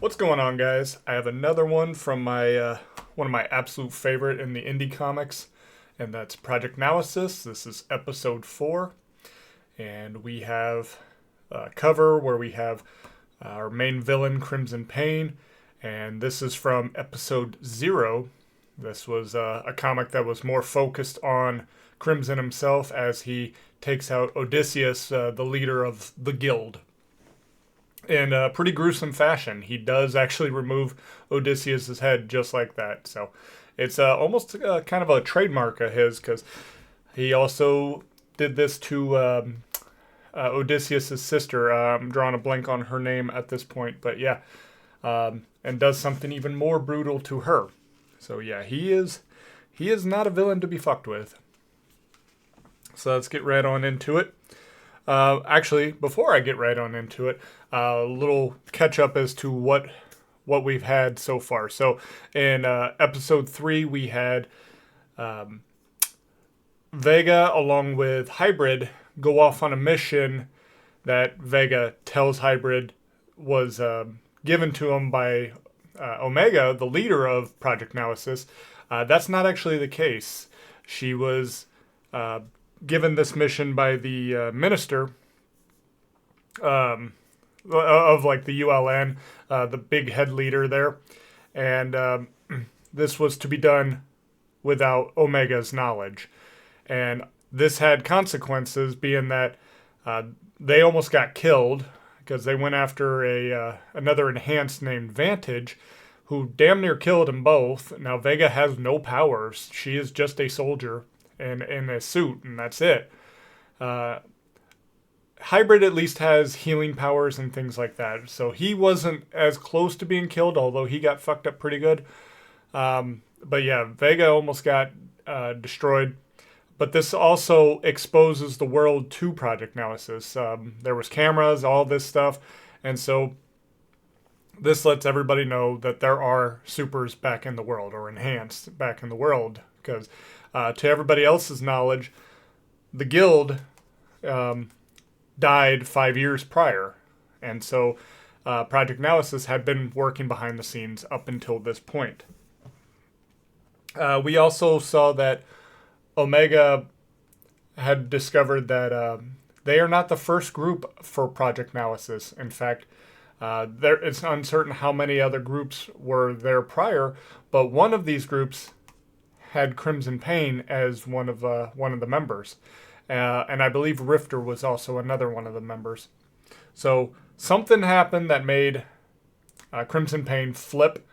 What's going on, guys? I have another one from my one of my absolute favorite in the indie comics, and that's Project Naosis. This is episode 4, and we have a cover where we have our main villain, Crimson Pain, and this is from episode 0. This was a comic that was more focused on Crimson himself as he takes out Odysseus, the leader of the guild, in a pretty gruesome fashion. He does actually remove Odysseus' head just like that. So it's almost kind of a trademark of his, because he also did this to Odysseus' sister. I'm drawing a blank on her name at this point, but yeah, and does something even more brutal to her. So yeah, he is not a villain to be fucked with. So let's get right on into it. Actually, before I get right on into it, a little catch up as to what we've had so far. So in episode 3, we had Vega along with Hybrid go off on a mission that Vega tells Hybrid was given to him by Omega, the leader of Project Naosis. That's not actually the case. She was given this mission by the minister of like the ULN, the big head leader there, and this was to be done without Omega's knowledge, and this had consequences, being that they almost got killed because they went after another enhanced named Vantage, who damn near killed them both. Now Vega has no powers; she is just a soldier in a suit, and that's it. Hybrid at least has healing powers and things like that, so he wasn't as close to being killed, although he got fucked up pretty good. But yeah, Vega almost got destroyed. But this also exposes the world to Project Naosis. There was cameras, all this stuff, and so this lets everybody know that there are supers back in the world, or enhanced back in the world, because to everybody else's knowledge, the guild died 5 years prior. And so Project Naosis had been working behind the scenes up until this point. We also saw that Omega had discovered that they are not the first group for Project Naosis. In fact, it's uncertain how many other groups were there prior, but one of these groups had Crimson Pain as one of the members, and I believe Rifter was also another one of the members. So something happened that made Crimson Pain flip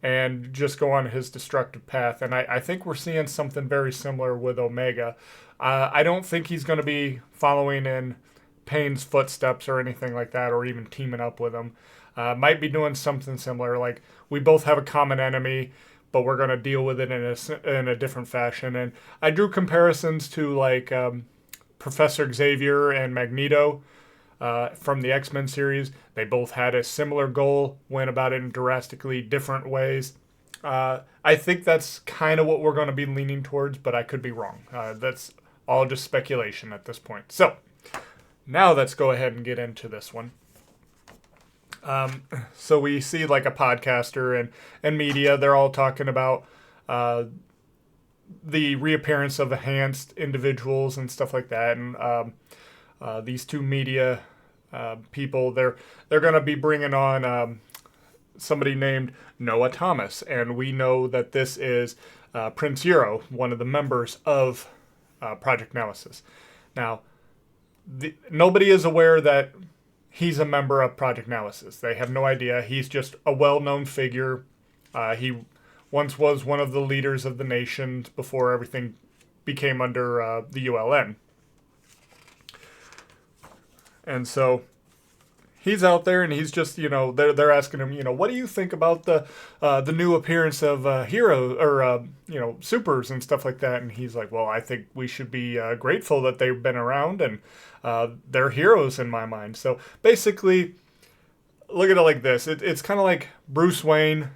and just go on his destructive path, and I think we're seeing something very similar with Omega. I don't think he's going to be following in Pain's footsteps or anything like that, or even teaming up with him. Might be doing something similar, like we both have a common enemy, but we're going to deal with it in a different fashion. And I drew comparisons to like Professor Xavier and Magneto from the X-Men series. They both had a similar goal, went about it in drastically different ways. I think that's kind of what we're going to be leaning towards, but I could be wrong. That's all just speculation at this point. So now let's go ahead and get into this one. So we see like a podcaster and media, they're all talking about the reappearance of enhanced individuals and stuff like that. And these two media people, they're going to be bringing on somebody named Noah Thomas. And we know that this is Prince Euro, one of the members of Project Naosis. Now, nobody is aware that he's a member of Project Naosis. They have no idea. He's just a well-known figure. He once was one of the leaders of the nation before everything became under the ULN. And so he's out there, and he's just, they're asking him, what do you think about the new appearance of heroes or supers and stuff like that? And he's like, well, I think we should be grateful that they've been around, and they're heroes in my mind. So basically, look at it like this: it's kind of like Bruce Wayne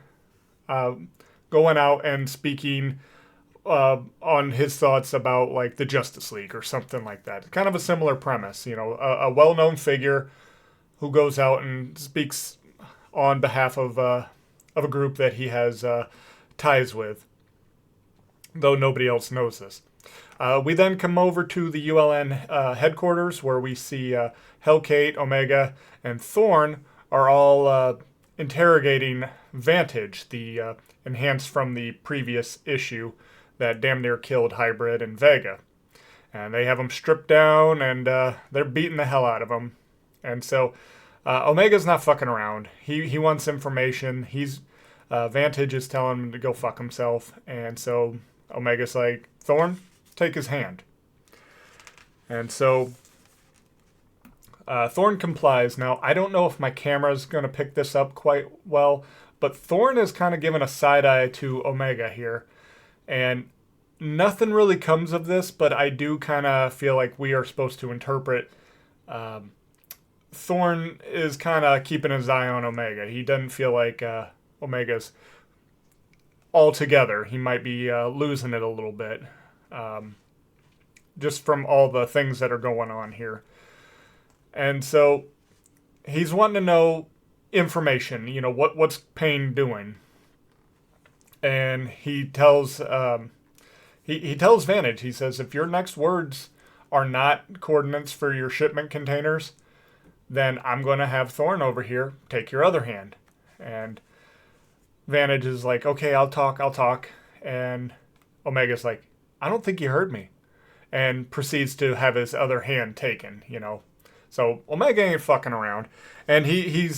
going out and speaking on his thoughts about like the Justice League or something like that. Kind of a similar premise, a well-known figure who goes out and speaks on behalf of a group that he has ties with, though nobody else knows this. We then come over to the ULN headquarters, where we see Hellkate, Omega, and Thorn are all interrogating Vantage, the enhanced from the previous issue that damn near killed Hybrid and Vega. And they have him stripped down, and they're beating the hell out of him. And so Omega's not fucking around. He wants information. Vantage is telling him to go fuck himself. And so Omega's like, Thorn, take his hand. And so Thorn complies. Now, I don't know if my camera's going to pick this up quite well, but Thorn is kind of giving a side eye to Omega here. And nothing really comes of this, but I do kind of feel like we are supposed to interpret Thorn is kind of keeping his eye on Omega. He doesn't feel like Omega's all together. He might be losing it a little bit, just from all the things that are going on here. And so he's wanting to know information. You know, what's Payne doing? And he tells he tells Vantage. He says, if your next words are not coordinates for your shipment containers, then I'm going to have Thorn over here take your other hand. And Vantage is like, okay, I'll talk. And Omega's like, I don't think you heard me. And proceeds to have his other hand taken, you know. So Omega ain't fucking around. And he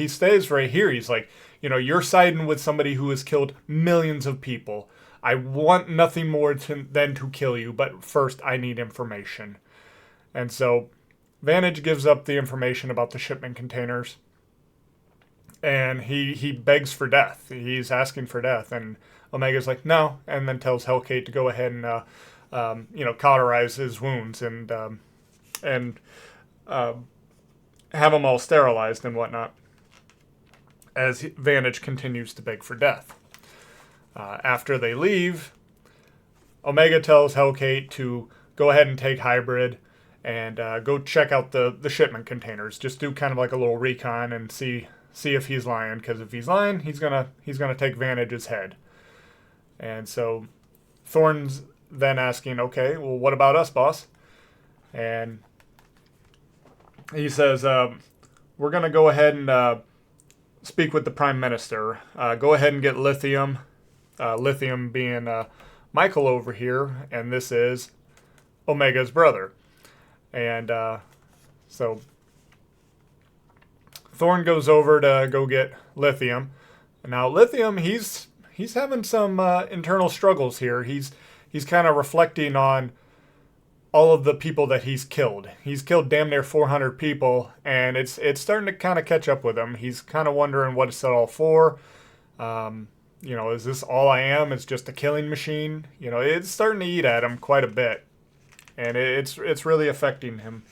stays right here. He's like, you know, you're siding with somebody who has killed millions of people. I want nothing more than to kill you, but first I need information. And so Vantage gives up the information about the shipment containers. And he begs for death. He's asking for death. And Omega's like, no. And then tells Hellkate to go ahead and, cauterize his wounds and have them all sterilized and whatnot, as Vantage continues to beg for death. After they leave, Omega tells Hellkate to go ahead and take Hybrid and go check out the shipment containers. Just do kind of like a little recon and see if he's lying, because if he's lying, he's gonna take Vantage's head. And so Thorn's then asking, okay, well, what about us, boss? And he says, we're gonna go ahead and speak with the Prime Minister. Go ahead and get Lithium. Lithium being Michael over here, and this is Omega's brother. And so Thorn goes over to go get Lithium. Now Lithium, he's having some internal struggles here. He's kind of reflecting on all of the people that he's killed. He's killed damn near 400 people, and it's starting to kind of catch up with him. He's kind of wondering what it's all for. Is this all I am? It's just a killing machine. You know, it's starting to eat at him quite a bit, and it's really affecting him.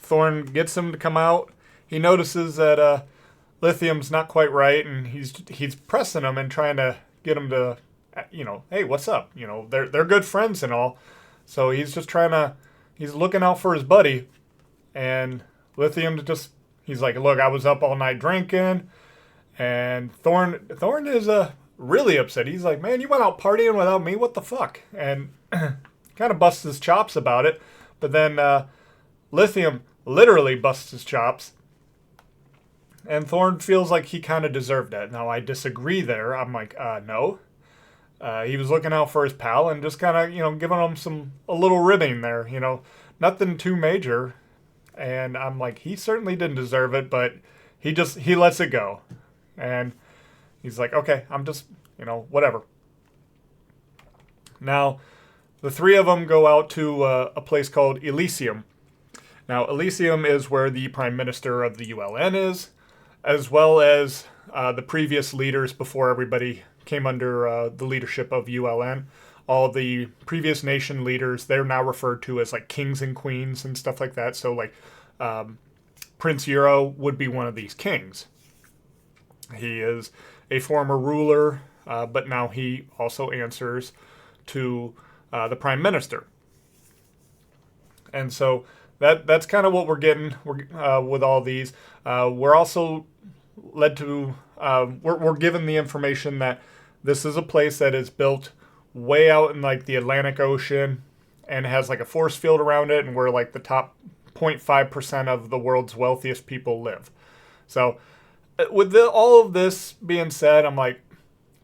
Thorn gets him to come out. He notices that Lithium's not quite right, and he's pressing him and trying to get him to, hey, what's up? You know, they're good friends and all. So he's just he's looking out for his buddy, and Lithium he's like, look, I was up all night drinking, and Thorn is really upset. He's like, man, you went out partying without me? What the fuck? And kind of busts his chops about it, but then Lithium literally busts his chops, and Thorn feels like he kind of deserved that. Now, I disagree there. I'm like, no. He was looking out for his pal and just kind of, giving him a little ribbing there, nothing too major. And I'm like, he certainly didn't deserve it, but he lets it go. And he's like, okay, I'm just, whatever. Now, the three of them go out to a place called Elysium. Now, Elysium is where the Prime Minister of the ULN is, as well as the previous leaders before everybody came under the leadership of ULN. All the previous nation leaders, they're now referred to as like kings and queens and stuff like that. So like Prince Euro would be one of these kings. He is a former ruler, but now he also answers to the Prime Minister. And so that's kind of what we're getting with all these. We're also led to we're given the information that this is a place that is built way out in like the Atlantic Ocean and has like a force field around it, and where like the top 0.5% of the world's wealthiest people live. So with all of this being said, I'm like,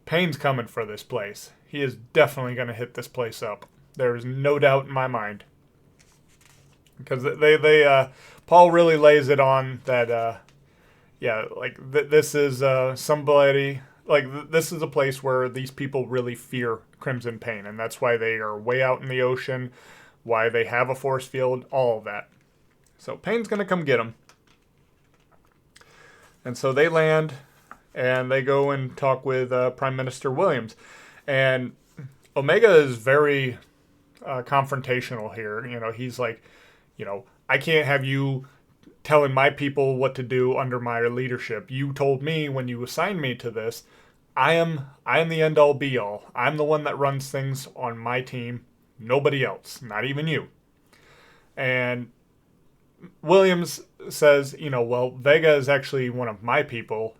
Payne's coming for this place. He is definitely going to hit this place up. There is no doubt in my mind. Because Paul really lays it on that, yeah, like this is somebody, like this is a place where these people really fear Crimson Pain, and that's why they are way out in the ocean, why they have a force field, all of that. So Payne's going to come get them. And so they land, and they go and talk with Prime Minister Williams. And Omega is very confrontational here. You know, he's like, you know, I can't have you telling my people what to do under my leadership. You told me when you assigned me to this, I am the end all be all. I'm the one that runs things on my team. Nobody else, not even you. And Williams says, you know, well, Vega is actually one of my people,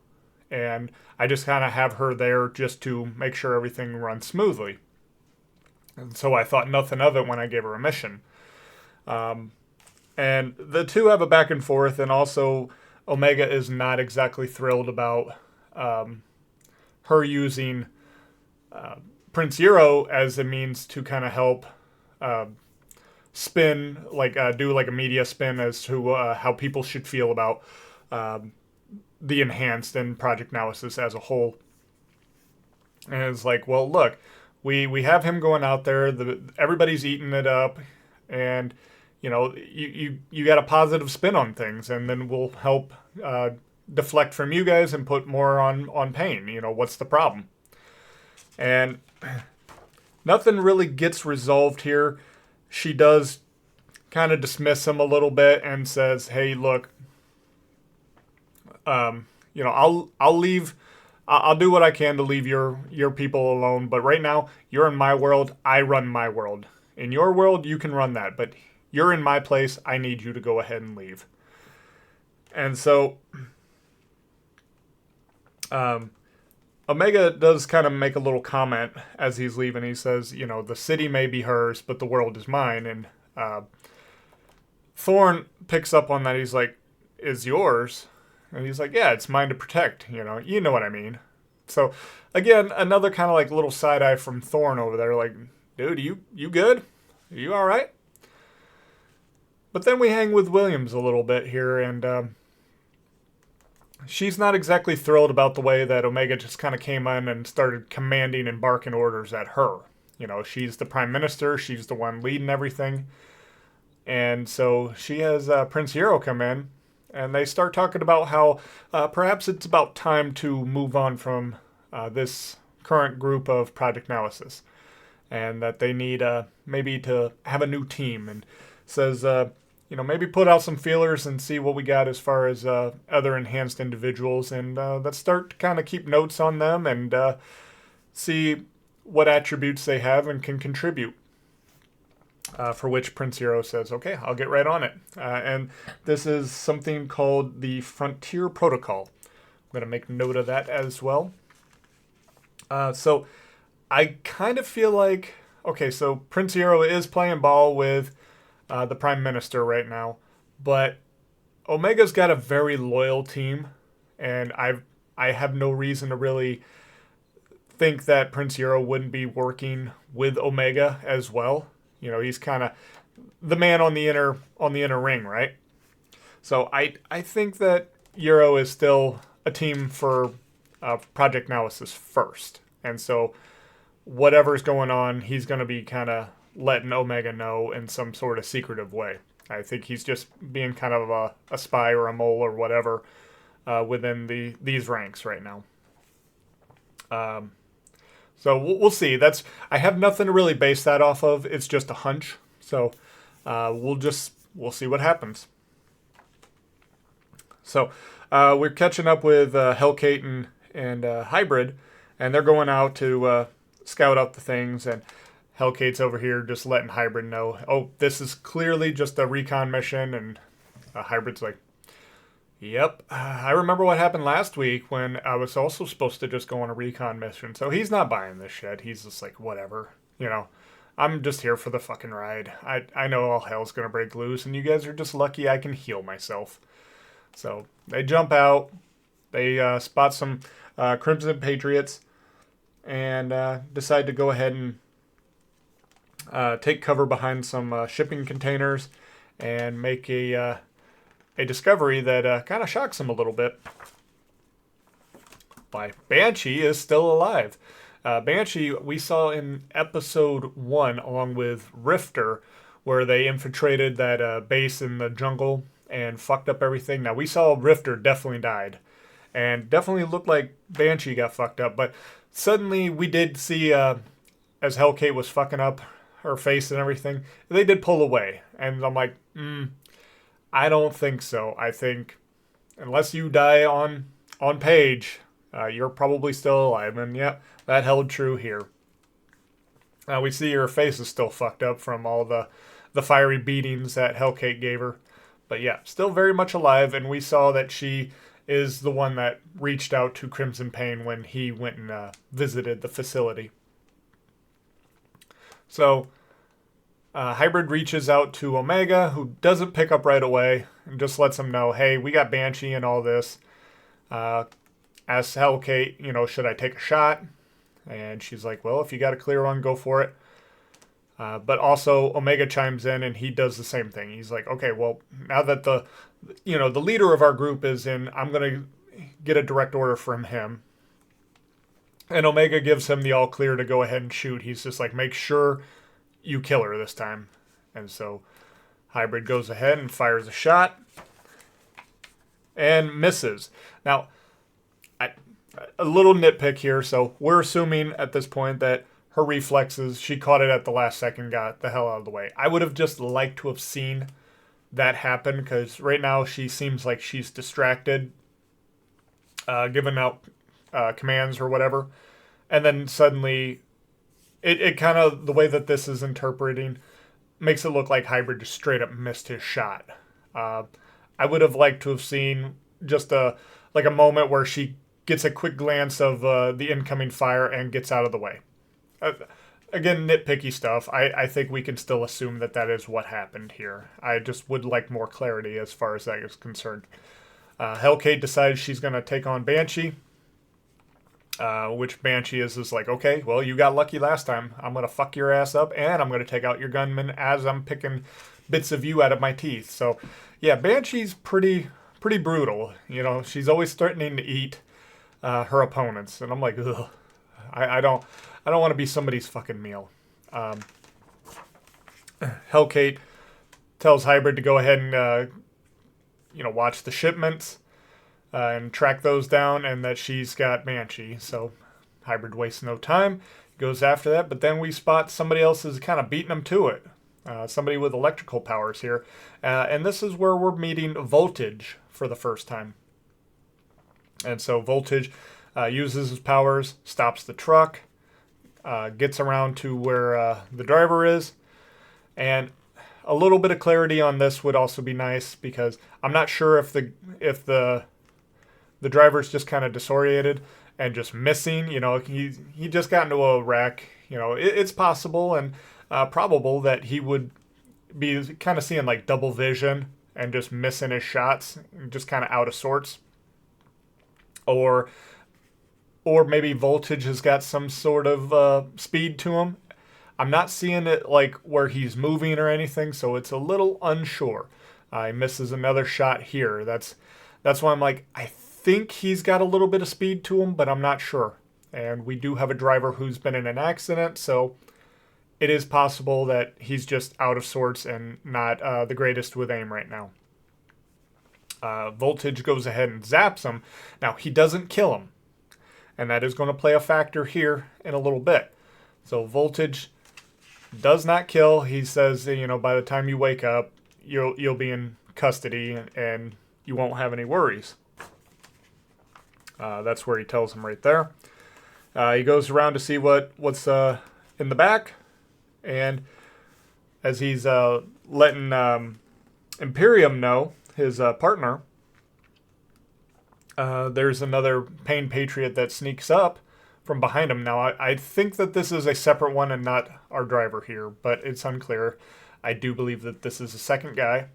and I just kind of have her there just to make sure everything runs smoothly. And so I thought nothing of it when I gave her a mission. And the two have a back and forth, and also Omega is not exactly thrilled about her using Prince Zero as a means to kind of help spin, like do like a media spin as to how people should feel about the Enhanced and Project Naosis as a whole. And it's like, well, look, we have him going out there, everybody's eating it up, and you know, you got a positive spin on things, and then we'll help deflect from you guys and put more on Payne. You know, what's the problem? And nothing really gets resolved here. She does kind of dismiss him a little bit and says, hey, look, you know, I'll leave. I'll do what I can to leave your people alone. But right now, you're in my world. I run my world. In your world, you can run that. But you're in my place. I need you to go ahead and leave. And so Omega does kind of make a little comment as he's leaving. He says, you know, the city may be hers, but the world is mine. And Thorn picks up on that. He's like, is yours? And he's like, yeah, it's mine to protect. You know what I mean. So again, another kind of like little side eye from Thorn over there. Like, dude, you good? Are you all right? But then we hang with Williams a little bit here, and she's not exactly thrilled about the way that Omega just kind of came in and started commanding and barking orders at her. You know, she's the Prime Minister. She's the one leading everything. And so she has Prince Hero come in, and they start talking about how perhaps it's about time to move on from this current group of Project Naosis, and that they need maybe to have a new team, and says, you know, maybe put out some feelers and see what we got as far as other enhanced individuals, and let's start to kind of keep notes on them and see what attributes they have and can contribute. For which Prince Hero says, okay, I'll get right on it. And this is something called the Frontier Protocol. I'm going to make note of that as well. So I kind of feel like, okay, so Prince Hero is playing ball with the Prime Minister right now, but Omega's got a very loyal team, and I have no reason to really think that Prince Hero wouldn't be working with Omega as well. You know, he's kind of the man on the inner ring, right? So I think that Euro is still a team for Project Naosis first, and so whatever's going on, he's going to be kind of letting Omega know in some sort of secretive way. I think he's just being kind of a spy or a mole or whatever within these ranks right now. So we'll see. I have nothing to really base that off of. It's just a hunch. So we'll see what happens. So we're catching up with Hellcat and Hybrid, and they're going out to scout out the things. And Hellcate's over here just letting Hybrid know, oh, this is clearly just a recon mission, and Hybrid's like, yep, I remember what happened last week when I was also supposed to just go on a recon mission. So he's not buying this shit. He's just like, whatever, I'm just here for the fucking ride. I know all hell's gonna break loose, and you guys are just lucky I can heal myself. So they jump out. They spot some Crimson Patriots and decide to go ahead and take cover behind some shipping containers and make a discovery that kind of shocks them a little bit. Why, Banshee is still alive. Banshee we saw in episode 1 along with Rifter, where they infiltrated that base in the jungle and fucked up everything. Now, we saw Rifter definitely died, and definitely looked like Banshee got fucked up, but suddenly we did see, as Hellcat was fucking up her face and everything, they did pull away, and I'm like, I don't think so. I think, unless you die on page, you're probably still alive, and yep, that held true here. We see her face is still fucked up from all the fiery beatings that Hellcat gave her. But yeah, still very much alive, and we saw that she is the one that reached out to Crimson Pain when he went and visited the facility. So, Hybrid reaches out to Omega, who doesn't pick up right away, and just lets him know, hey, we got Banshee and all this. Asks Hellcat, should I take a shot? And she's like, well, if you got a clear one, go for it. But also Omega chimes in and he does the same thing. He's like, okay, well, now that the leader of our group is in, I'm going to get a direct order from him. And Omega gives him the all clear to go ahead and shoot. He's just like, make sure you kill her this time. And so Hybrid goes ahead and fires a shot and misses. Now, a little nitpick here. So we're assuming at this point that her reflexes, she caught it at the last second, got the hell out of the way. I would have just liked to have seen that happen, because right now she seems like she's distracted, giving out commands or whatever. And then suddenly, it kind of, the way that this is interpreting, makes it look like Hybrid just straight up missed his shot. I would have liked to have seen just a moment where she gets a quick glance of the incoming fire and gets out of the way. Again, nitpicky stuff. I think we can still assume that is what happened here. I just would like more clarity as far as that is concerned. Hellcat decides she's going to take on Banshee, which Banshee is like, okay, well, you got lucky last time. I'm going to fuck your ass up, and I'm going to take out your gunman as I'm picking bits of you out of my teeth. So, yeah, Banshee's pretty brutal. She's always threatening to eat her opponents, and I'm like, ugh, I don't want to be somebody's fucking meal. Hellcat tells Hybrid to go ahead and watch the shipments and track those down, and that she's got Banshee. So Hybrid wastes no time, goes after that, but then we spot somebody else is kind of beating him to it. Somebody with electrical powers here, and this is where we're meeting Voltage for the first time. And so Voltage uses his powers, stops the truck, gets around to where the driver is, and a little bit of clarity on this would also be nice, because I'm not sure if the driver's just kind of disoriented and just missing. He just got into a wreck. It's possible and probable that he would be kind of seeing like double vision and just missing his shots, and just kind of out of sorts. Or maybe Voltage has got some sort of speed to him. I'm not seeing it like where he's moving or anything, so it's a little unsure. He misses another shot here. That's why I'm like, I think he's got a little bit of speed to him, but I'm not sure. And we do have a driver who's been in an accident, so it is possible that he's just out of sorts and not the greatest with aim right now. Voltage goes ahead and zaps him. Now, he doesn't kill him, and that is going to play a factor here in a little bit. So Voltage does not kill. He says, by the time you wake up, you'll be in custody and you won't have any worries. That's where he tells him right there. He goes around to see what's in the back, And as he's letting Imperium know, his partner, there's another Pain Patriot that sneaks up from behind him. Now, I think that this is a separate one and not our driver here, but it's unclear. I do believe that this is a second guy.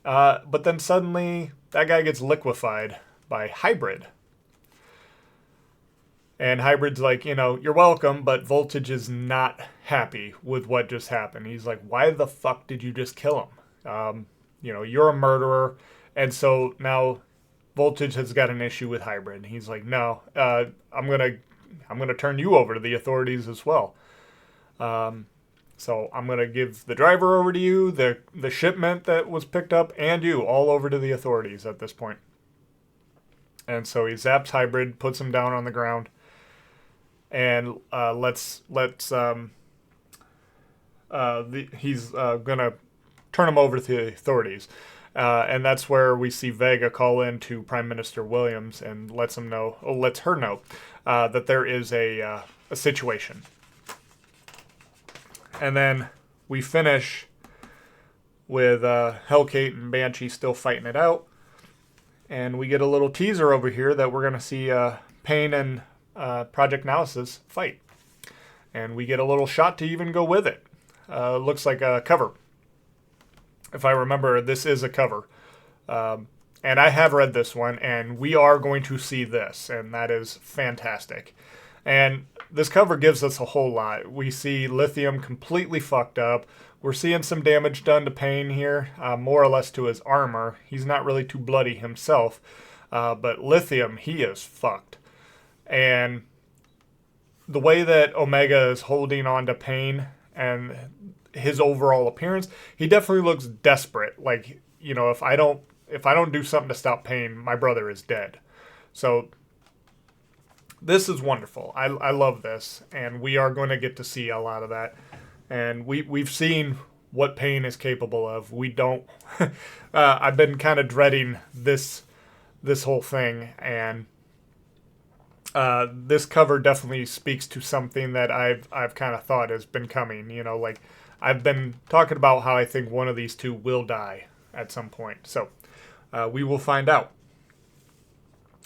But then suddenly, that guy gets liquefied by Hybrid. And Hybrid's like, you're welcome, but Voltage is not happy with what just happened. He's like, why the fuck did you just kill him? You're a murderer. And so now Voltage has got an issue with Hybrid. He's like, no, I'm gonna turn you over to the authorities as well. So I'm gonna give the driver over to you, the shipment that was picked up, and you all over to the authorities at this point. And so he zaps Hybrid, puts him down on the ground, and he's gonna turn him over to the authorities. And that's where we see Vega call in to Prime Minister Williams and lets her know that there is a situation. And then we finish with Hellcat and Banshee still fighting it out. And we get a little teaser over here that we're going to see Pain and Project Naosis fight. And we get a little shot to even go with it. Looks like a cover. If I remember, this is a cover. And I have read this one, and we are going to see this, and that is fantastic. And this cover gives us a whole lot. We see Lithium completely fucked up. We're seeing some damage done to Pain here, more or less to his armor. He's not really too bloody himself, but Lithium, he is fucked. And the way that Omega is holding on to Pain and his overall appearance, he definitely looks desperate. Like, if I don't do something to stop Pain, my brother is dead. So this is wonderful. I love this, and we are going to get to see a lot of that. And we've seen what Pain is capable of. We don't. I've been kind of dreading this whole thing, and this cover definitely speaks to something that I've kind of thought has been coming. Like I've been talking about how I think one of these two will die at some point. So we will find out.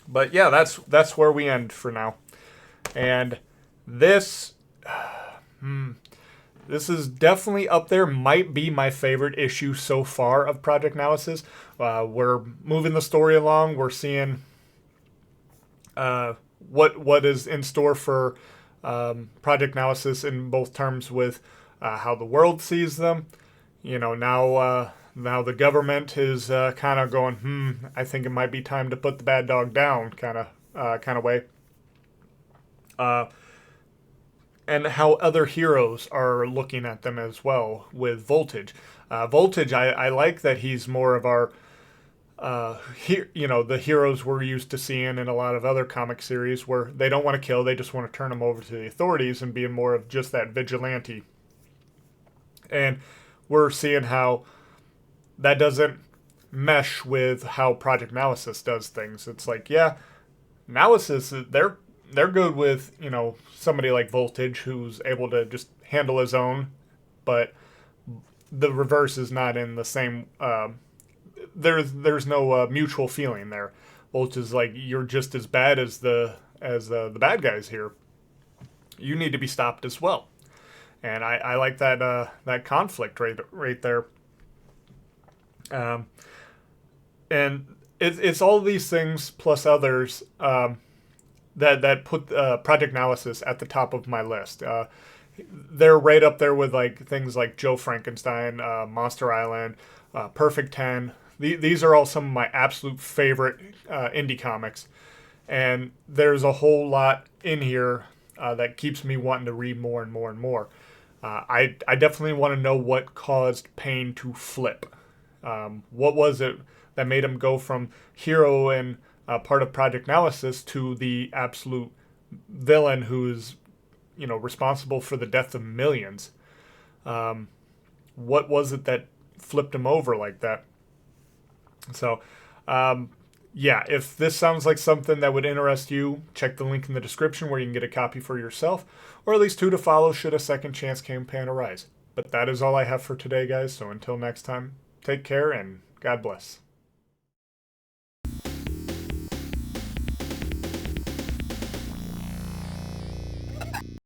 But yeah, that's where we end for now. And this is definitely up there. Might be my favorite issue so far of Project Naosis. We're moving the story along. We're seeing what is in store for Project Naosis in both terms with how the world sees them. Now the government is kind of going, I think it might be time to put the bad dog down, kind of way. And how other heroes are looking at them as well with Voltage. Voltage, I like that he's more of our, the heroes we're used to seeing in a lot of other comic series where they don't want to kill, they just want to turn them over to the authorities and being more of just that vigilante. And we're seeing how that doesn't mesh with how Project Naosis does things. It's like, yeah, Naosis, they're good with, somebody like Voltage who's able to just handle his own, but the reverse is not in the same, there's no mutual feeling there. Voltage is like, you're just as bad as the bad guys here. You need to be stopped as well. And I like that conflict right there. And it's all these things plus others that put Project Naosis at the top of my list. They're right up there with like things like Joe Frankenstein, Monster Island, Perfect 10. These are all some of my absolute favorite indie comics. And there's a whole lot in here that keeps me wanting to read more and more and more. I definitely want to know what caused Pain to flip. What was it that made him go from hero and part of Project Naosis to the absolute villain who's, responsible for the death of millions? What was it that flipped him over like that? So, yeah, if this sounds like something that would interest you, check the link in the description where you can get a copy for yourself, or at least two to follow should a second chance campaign arise. But that is all I have for today, guys, so until next time, take care and God bless.